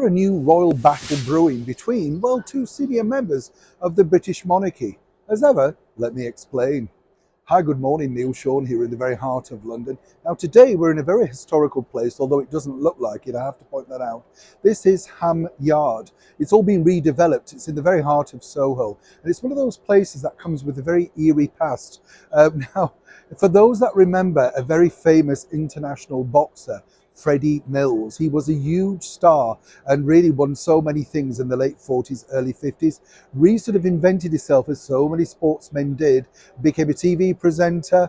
there a new royal battle brewing between, well, two senior members of the British monarchy? As ever, let me explain. Hi, good morning, Neil Sean here in the very heart of London. Now today we're in a very historical place, although it doesn't look like it, I have to point that out. This is Ham Yard. It's all been redeveloped. It's in the very heart of Soho. And it's one of those places that comes with a very eerie past. Now, for those that remember a very famous international boxer, Freddie Mills. He was a huge star and really won so many things in the late 40s, early 50s. Sort of invented himself as so many sportsmen did, became a TV presenter,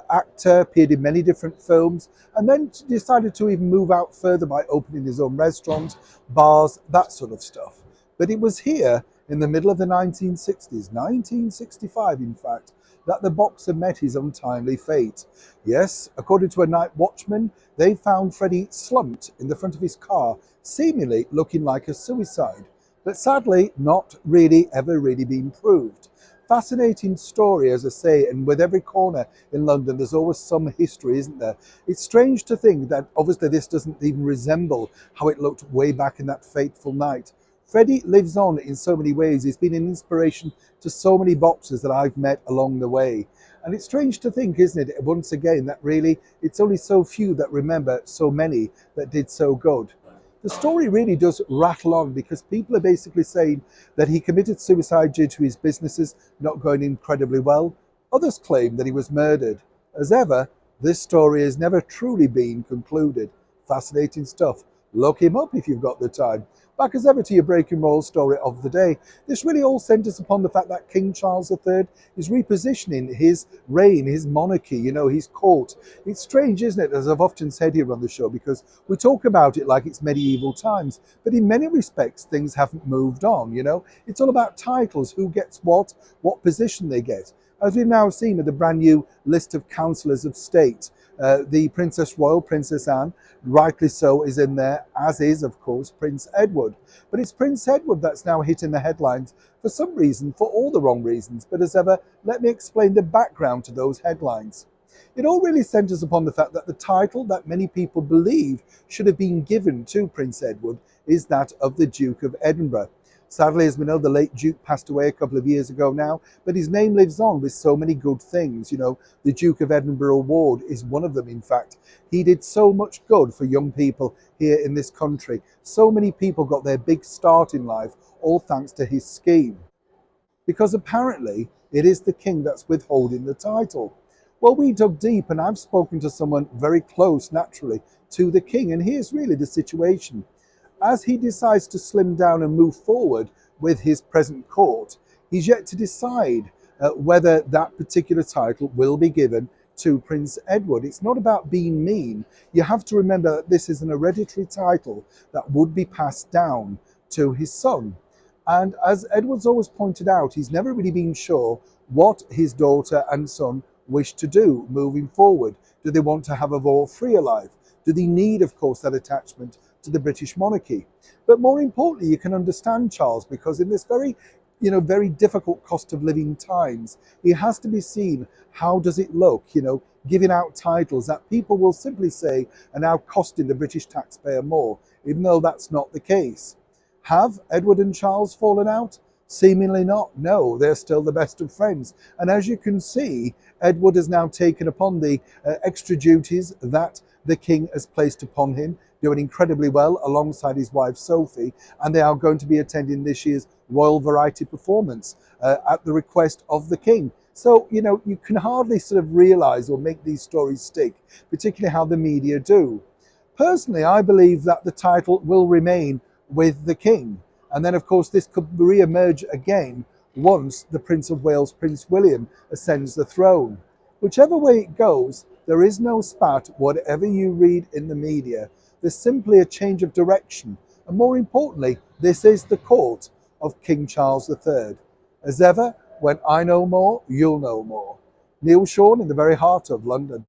actor, appeared in many different films, and then decided to even move out further by opening his own restaurants, bars, that sort of stuff. But it was here in the middle of the 1960s, 1965 in fact, that the boxer met his untimely fate. Yes, according to a night watchman, they found Freddie slumped in the front of his car, seemingly looking like a suicide, but sadly not really ever really been proved. Fascinating story, as I say, and with every corner in London there's always some history, isn't there? It's strange to think that obviously this doesn't even resemble how it looked way back in that fateful night. Freddie lives on in so many ways. He's been an inspiration to so many boxers that I've met along the way. And it's strange to think, isn't it, once again, that really it's only so few that remember so many that did so good. The story really does rattle on because people are basically saying that he committed suicide due to his businesses not going incredibly well. Others claim that he was murdered. As ever, this story has never truly been concluded. Fascinating stuff. Look him up if you've got the time. Back as ever to your breaking royal story of the day. This really all centres upon the fact that King Charles III is repositioning his reign, his monarchy, his court. It's strange, isn't it, as I've often said here on the show, because we talk about it like it's medieval times, but in many respects things haven't moved on, It's all about titles, who gets what position they get. As we've now seen with the brand new list of councillors of state, the Princess Royal, Princess Anne, rightly so, is in there, as is, of course, Prince Edward. But it's Prince Edward that's now hitting the headlines for some reason, for all the wrong reasons. But as ever, let me explain the background to those headlines. It all really centres upon the fact that the title that many people believe should have been given to Prince Edward is that of the Duke of Edinburgh. Sadly, as we know, the late Duke passed away a couple of years ago now, but his name lives on with so many good things. The Duke of Edinburgh Award is one of them, in fact. He did so much good for young people here in this country. So many people got their big start in life, all thanks to his scheme. Because apparently it is the king that's withholding the title. Well, we dug deep and I've spoken to someone very close, naturally, to the king, and here's really the situation. As he decides to slim down and move forward with his present court, he's yet to decide whether that particular title will be given to Prince Edward. It's not about being mean. You have to remember that this is an hereditary title that would be passed down to his son. And as Edward's always pointed out, he's never really been sure what his daughter and son wish to do moving forward. Do they want to have a royal-free life? Do they need, of course, that attachment to the British monarchy? But more importantly, you can understand Charles, because in this very difficult cost of living times, it has to be seen, how does it look, giving out titles that people will simply say are now costing the British taxpayer more, even though that's not the case. Have Edward and Charles fallen out? Seemingly not. No, they're still the best of friends. And as you can see, Edward has now taken upon the extra duties that the king has placed upon him, doing incredibly well alongside his wife Sophie, and they are going to be attending this year's Royal Variety Performance at the request of the king. So, you can hardly sort of realise or make these stories stick, particularly how the media do. Personally, I believe that the title will remain with the king. And then, of course, this could re-emerge again once the Prince of Wales, Prince William, ascends the throne. Whichever way it goes, there is no spat, whatever you read in the media. There's simply a change of direction. And more importantly, this is the court of King Charles III. As ever, when I know more, you'll know more. Neil Sean in the very heart of London.